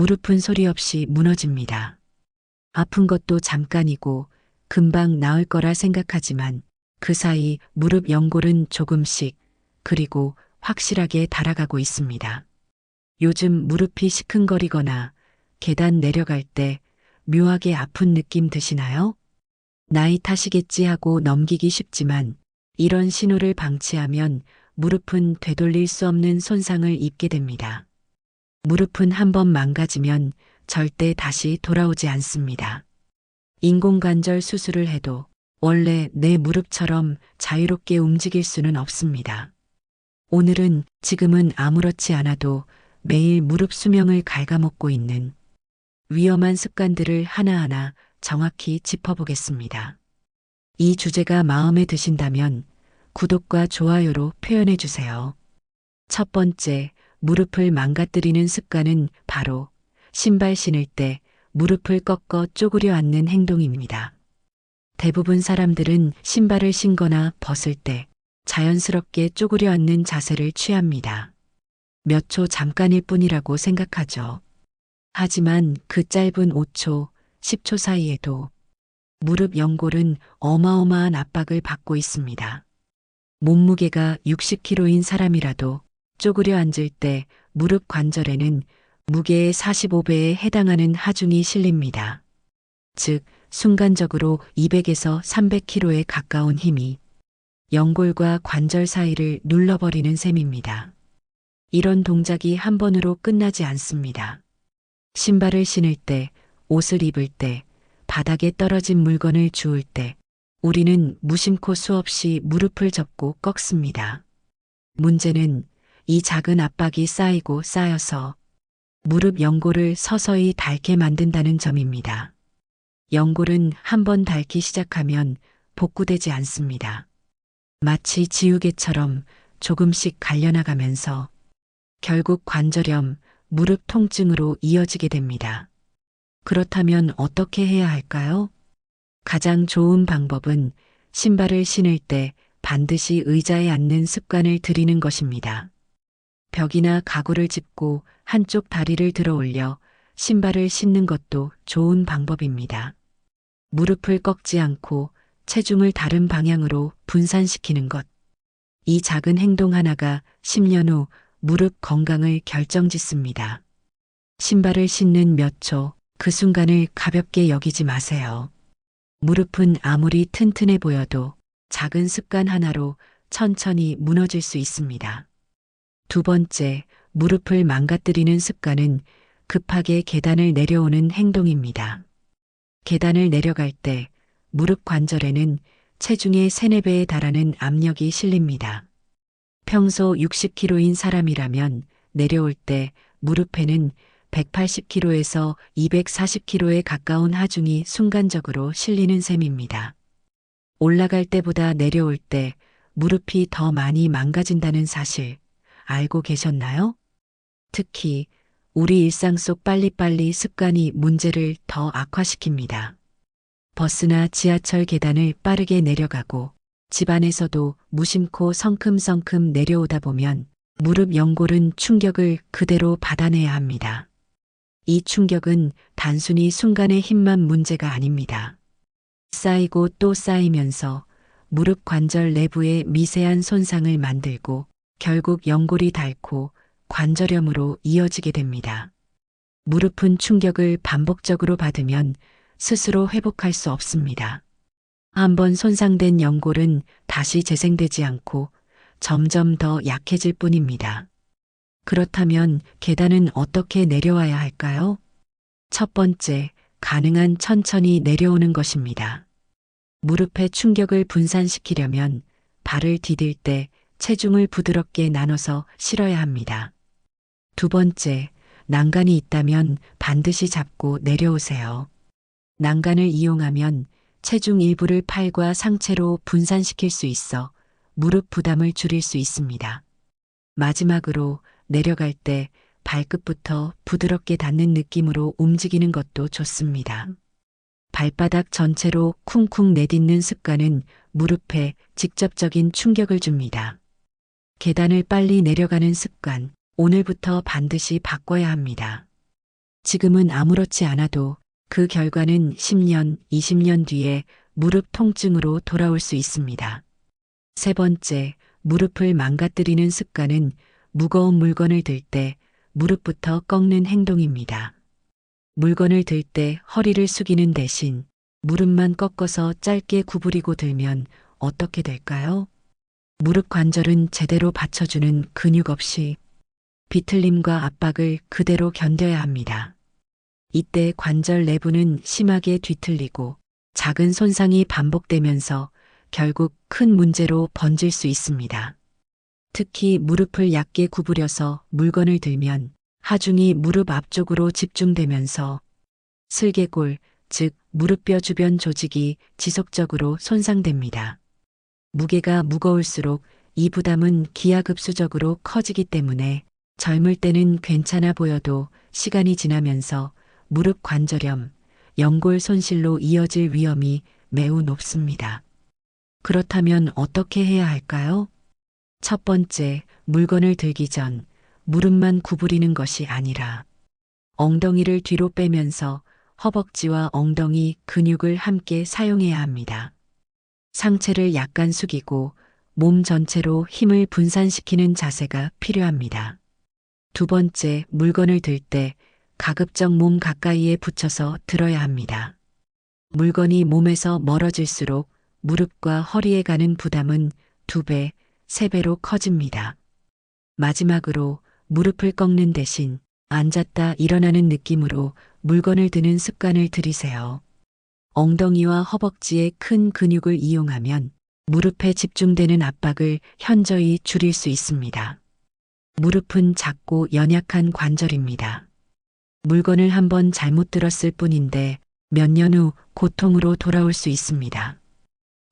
무릎은 소리 없이 무너집니다. 아픈 것도 잠깐이고 금방 나을 거라 생각하지만 그 사이 무릎 연골은 조금씩 그리고 확실하게 달아가고 있습니다. 요즘 무릎이 시큰거리거나 계단 내려갈 때 묘하게 아픈 느낌 드시나요? 나이 탓이겠지 하고 넘기기 쉽지만 이런 신호를 방치하면 무릎은 되돌릴 수 없는 손상을 입게 됩니다. 무릎은 한번 망가지면 절대 다시 돌아오지 않습니다. 인공관절 수술을 해도 원래 내 무릎처럼 자유롭게 움직일 수는 없습니다. 오늘은 지금은 아무렇지 않아도 매일 무릎 수명을 갉아먹고 있는 위험한 습관들을 하나하나 정확히 짚어보겠습니다. 이 주제가 마음에 드신다면 구독과 좋아요로 표현해 주세요. 첫 번째, 무릎을 망가뜨리는 습관은 바로 신발 신을 때 무릎을 꺾어 쪼그려 앉는 행동입니다. 대부분 사람들은 신발을 신거나 벗을 때 자연스럽게 쪼그려 앉는 자세를 취합니다. 몇 초 잠깐일 뿐이라고 생각하죠. 하지만 그 짧은 5초, 10초 사이에도 무릎 연골은 어마어마한 압박을 받고 있습니다. 몸무게가 60kg인 사람이라도 쪼그려 앉을 때 무릎 관절에는 무게의 45배에 해당하는 하중이 실립니다. 즉, 순간적으로 200에서 300kg에 가까운 힘이 연골과 관절 사이를 눌러버리는 셈입니다. 이런 동작이 한 번으로 끝나지 않습니다. 신발을 신을 때, 옷을 입을 때, 바닥에 떨어진 물건을 주울 때, 우리는 무심코 수없이 무릎을 접고 꺾습니다. 문제는 이 작은 압박이 쌓이고 쌓여서 무릎 연골을 서서히 닳게 만든다는 점입니다. 연골은 한 번 닳기 시작하면 복구되지 않습니다. 마치 지우개처럼 조금씩 갈려나가면서 결국 관절염, 무릎 통증으로 이어지게 됩니다. 그렇다면 어떻게 해야 할까요? 가장 좋은 방법은 신발을 신을 때 반드시 의자에 앉는 습관을 들이는 것입니다. 벽이나 가구를 짚고 한쪽 다리를 들어 올려 신발을 신는 것도 좋은 방법입니다. 무릎을 꺾지 않고 체중을 다른 방향으로 분산시키는 것. 이 작은 행동 하나가 10년 후 무릎 건강을 결정짓습니다. 신발을 신는 몇 초, 그 순간을 가볍게 여기지 마세요. 무릎은 아무리 튼튼해 보여도 작은 습관 하나로 천천히 무너질 수 있습니다. 두 번째, 무릎을 망가뜨리는 습관은 급하게 계단을 내려오는 행동입니다. 계단을 내려갈 때 무릎 관절에는 체중의 3, 4배에 달하는 압력이 실립니다. 평소 60kg인 사람이라면 내려올 때 무릎에는 180kg에서 240kg에 가까운 하중이 순간적으로 실리는 셈입니다. 올라갈 때보다 내려올 때 무릎이 더 많이 망가진다는 사실 알고 계셨나요? 특히 우리 일상 속 빨리빨리 습관이 문제를 더 악화시킵니다. 버스나 지하철 계단을 빠르게 내려가고 집안에서도 무심코 성큼성큼 내려오다 보면 무릎 연골은 충격을 그대로 받아내야 합니다. 이 충격은 단순히 순간의 힘만 문제가 아닙니다. 쌓이고 또 쌓이면서 무릎 관절 내부에 미세한 손상을 만들고 결국 연골이 닳고 관절염으로 이어지게 됩니다. 무릎은 충격을 반복적으로 받으면 스스로 회복할 수 없습니다. 한번 손상된 연골은 다시 재생되지 않고 점점 더 약해질 뿐입니다. 그렇다면 계단은 어떻게 내려와야 할까요? 첫 번째, 가능한 천천히 내려오는 것입니다. 무릎의 충격을 분산시키려면 발을 디딜 때 체중을 부드럽게 나눠서 실어야 합니다. 두 번째, 난간이 있다면 반드시 잡고 내려오세요. 난간을 이용하면 체중 일부를 팔과 상체로 분산시킬 수 있어 무릎 부담을 줄일 수 있습니다. 마지막으로 내려갈 때 발끝부터 부드럽게 닿는 느낌으로 움직이는 것도 좋습니다. 발바닥 전체로 쿵쿵 내딛는 습관은 무릎에 직접적인 충격을 줍니다. 계단을 빨리 내려가는 습관, 오늘부터 반드시 바꿔야 합니다. 지금은 아무렇지 않아도 그 결과는 10년, 20년 뒤에 무릎 통증으로 돌아올 수 있습니다. 세 번째, 무릎을 망가뜨리는 습관은 무거운 물건을 들 때 무릎부터 꺾는 행동입니다. 물건을 들 때 허리를 숙이는 대신 무릎만 꺾어서 짧게 구부리고 들면 어떻게 될까요? 무릎 관절은 제대로 받쳐주는 근육 없이 비틀림과 압박을 그대로 견뎌야 합니다. 이때 관절 내부는 심하게 뒤틀리고 작은 손상이 반복되면서 결국 큰 문제로 번질 수 있습니다. 특히 무릎을 얕게 구부려서 물건을 들면 하중이 무릎 앞쪽으로 집중되면서 슬개골, 즉 무릎뼈 주변 조직이 지속적으로 손상됩니다. 무게가 무거울수록 이 부담은 기하급수적으로 커지기 때문에 젊을 때는 괜찮아 보여도 시간이 지나면서 무릎 관절염, 연골 손실로 이어질 위험이 매우 높습니다. 그렇다면 어떻게 해야 할까요? 첫 번째, 물건을 들기 전 무릎만 구부리는 것이 아니라 엉덩이를 뒤로 빼면서 허벅지와 엉덩이 근육을 함께 사용해야 합니다. 상체를 약간 숙이고 몸 전체로 힘을 분산시키는 자세가 필요합니다. 두 번째, 물건을 들 때 가급적 몸 가까이에 붙여서 들어야 합니다. 물건이 몸에서 멀어질수록 무릎과 허리에 가는 부담은 2배, 3배로 커집니다. 마지막으로 무릎을 꺾는 대신 앉았다 일어나는 느낌으로 물건을 드는 습관을 들이세요. 엉덩이와 허벅지의 큰 근육을 이용하면 무릎에 집중되는 압박을 현저히 줄일 수 있습니다. 무릎은 작고 연약한 관절입니다. 물건을 한번 잘못 들었을 뿐인데 몇 년 후 고통으로 돌아올 수 있습니다.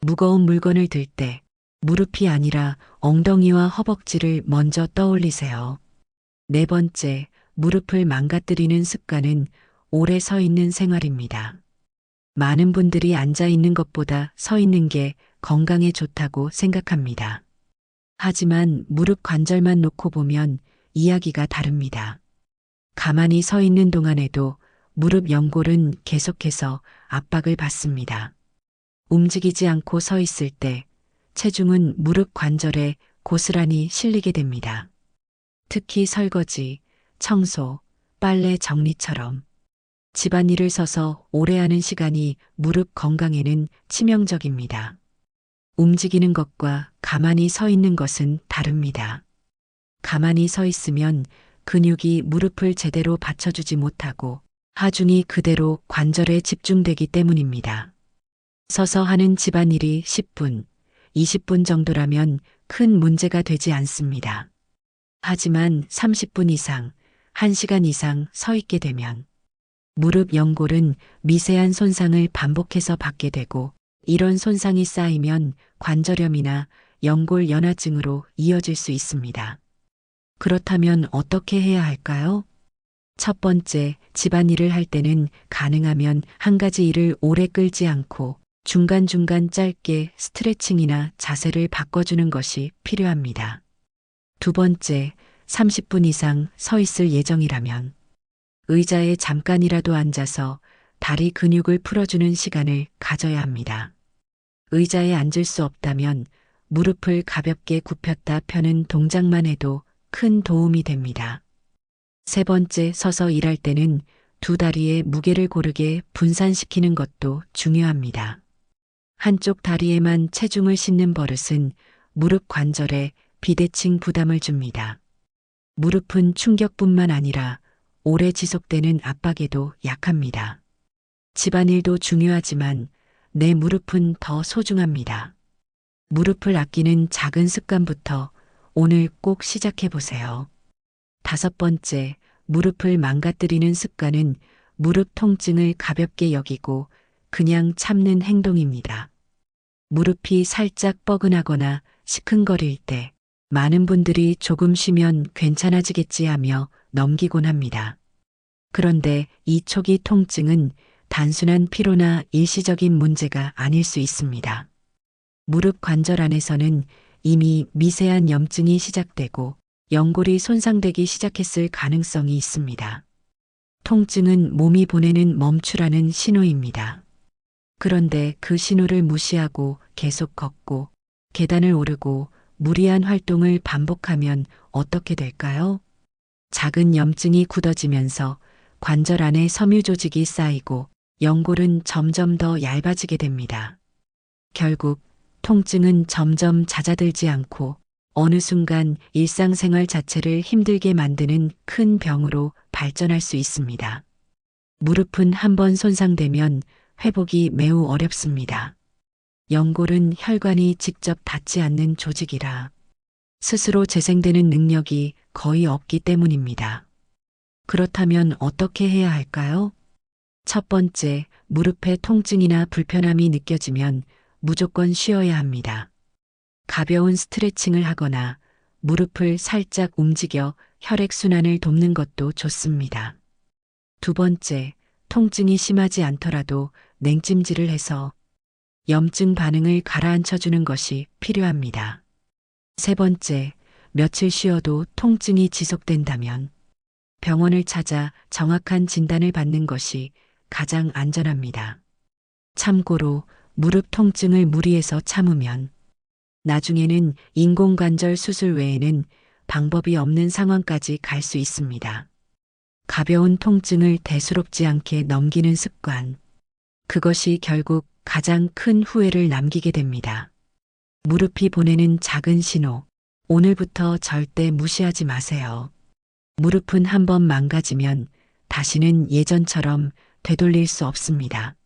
무거운 물건을 들 때 무릎이 아니라 엉덩이와 허벅지를 먼저 떠올리세요. 네 번째, 무릎을 망가뜨리는 습관은 오래 서 있는 생활입니다. 많은 분들이 앉아 있는 것보다 서 있는 게 건강에 좋다고 생각합니다. 하지만 무릎 관절만 놓고 보면 이야기가 다릅니다. 가만히 서 있는 동안에도 무릎 연골은 계속해서 압박을 받습니다. 움직이지 않고 서 있을 때 체중은 무릎 관절에 고스란히 실리게 됩니다. 특히 설거지, 청소, 빨래 정리처럼 집안일을 서서 오래 하는 시간이 무릎 건강에는 치명적입니다. 움직이는 것과 가만히 서 있는 것은 다릅니다. 가만히 서 있으면 근육이 무릎을 제대로 받쳐주지 못하고 하중이 그대로 관절에 집중되기 때문입니다. 서서 하는 집안일이 10분, 20분 정도라면 큰 문제가 되지 않습니다. 하지만 30분 이상, 1시간 이상 서 있게 되면 무릎 연골은 미세한 손상을 반복해서 받게 되고 이런 손상이 쌓이면 관절염이나 연골 연화증으로 이어질 수 있습니다. 그렇다면 어떻게 해야 할까요? 첫 번째, 집안일을 할 때는 가능하면 한 가지 일을 오래 끌지 않고 중간중간 짧게 스트레칭이나 자세를 바꿔주는 것이 필요합니다. 두 번째, 30분 이상 서 있을 예정이라면 의자에 잠깐이라도 앉아서 다리 근육을 풀어주는 시간을 가져야 합니다. 의자에 앉을 수 없다면 무릎을 가볍게 굽혔다 펴는 동작만 해도 큰 도움이 됩니다. 세 번째, 서서 일할 때는 두 다리의 무게를 고르게 분산시키는 것도 중요합니다. 한쪽 다리에만 체중을 싣는 버릇은 무릎 관절에 비대칭 부담을 줍니다. 무릎은 충격뿐만 아니라 오래 지속되는 압박에도 약합니다. 집안일도 중요하지만 내 무릎은 더 소중합니다. 무릎을 아끼는 작은 습관부터 오늘 꼭 시작해 보세요. 다섯 번째, 무릎을 망가뜨리는 습관은 무릎 통증을 가볍게 여기고 그냥 참는 행동입니다. 무릎이 살짝 뻐근하거나 시큰거릴 때 많은 분들이 조금 쉬면 괜찮아지겠지 하며 넘기곤 합니다. 그런데 이 초기 통증은 단순한 피로나 일시적인 문제가 아닐 수 있습니다. 무릎 관절 안에서는 이미 미세한 염증이 시작되고 연골이 손상되기 시작했을 가능성이 있습니다. 통증은 몸이 보내는 멈추라는 신호입니다. 그런데 그 신호를 무시하고 계속 걷고 계단을 오르고 무리한 활동을 반복하면 어떻게 될까요? 작은 염증이 굳어지면서 관절 안에 섬유 조직이 쌓이고 연골은 점점 더 얇아지게 됩니다. 결국 통증은 점점 잦아들지 않고 어느 순간 일상생활 자체를 힘들게 만드는 큰 병으로 발전할 수 있습니다. 무릎은 한번 손상되면 회복이 매우 어렵습니다. 연골은 혈관이 직접 닿지 않는 조직이라 스스로 재생되는 능력이 거의 없기 때문입니다. 그렇다면 어떻게 해야 할까요? 첫 번째, 무릎에 통증이나 불편함이 느껴지면 무조건 쉬어야 합니다. 가벼운 스트레칭을 하거나 무릎을 살짝 움직여 혈액순환을 돕는 것도 좋습니다. 두 번째, 통증이 심하지 않더라도 냉찜질을 해서 염증 반응을 가라앉혀 주는 것이 필요합니다. 세 번째, 며칠 쉬어도 통증이 지속된다면 병원을 찾아 정확한 진단을 받는 것이 가장 안전합니다. 참고로 무릎 통증을 무리해서 참으면 나중에는 인공관절 수술 외에는 방법이 없는 상황까지 갈 수 있습니다. 가벼운 통증을 대수롭지 않게 넘기는 습관. 그것이 결국 가장 큰 후회를 남기게 됩니다. 무릎이 보내는 작은 신호. 오늘부터 절대 무시하지 마세요. 무릎은 한번 망가지면 다시는 예전처럼 되돌릴 수 없습니다.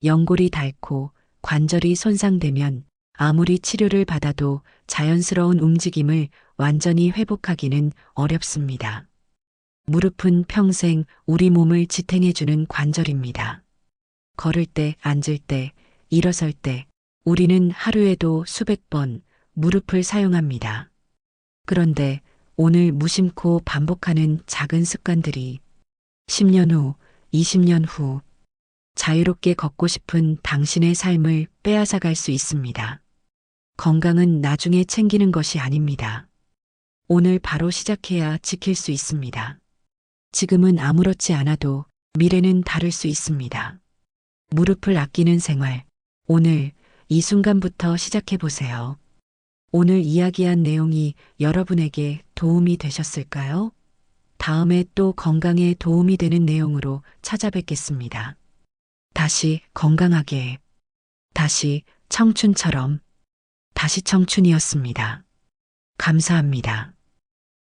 연골이 닳고 관절이 손상되면 아무리 치료를 받아도 자연스러운 움직임을 완전히 회복하기는 어렵습니다. 무릎은 평생 우리 몸을 지탱해주는 관절입니다. 걸을 때, 앉을 때, 일어설 때, 우리는 하루에도 수백 번 무릎을 사용합니다. 그런데 오늘 무심코 반복하는 작은 습관들이 10년 후, 20년 후 자유롭게 걷고 싶은 당신의 삶을 빼앗아 갈 수 있습니다. 건강은 나중에 챙기는 것이 아닙니다. 오늘 바로 시작해야 지킬 수 있습니다. 지금은 아무렇지 않아도 미래는 다를 수 있습니다. 무릎을 아끼는 생활. 오늘 이 순간부터 시작해 보세요. 오늘 이야기한 내용이 여러분에게 도움이 되셨을까요? 다음에 또 건강에 도움이 되는 내용으로 찾아뵙겠습니다. 다시 건강하게. 다시 청춘처럼. 다시 청춘이었습니다. 감사합니다.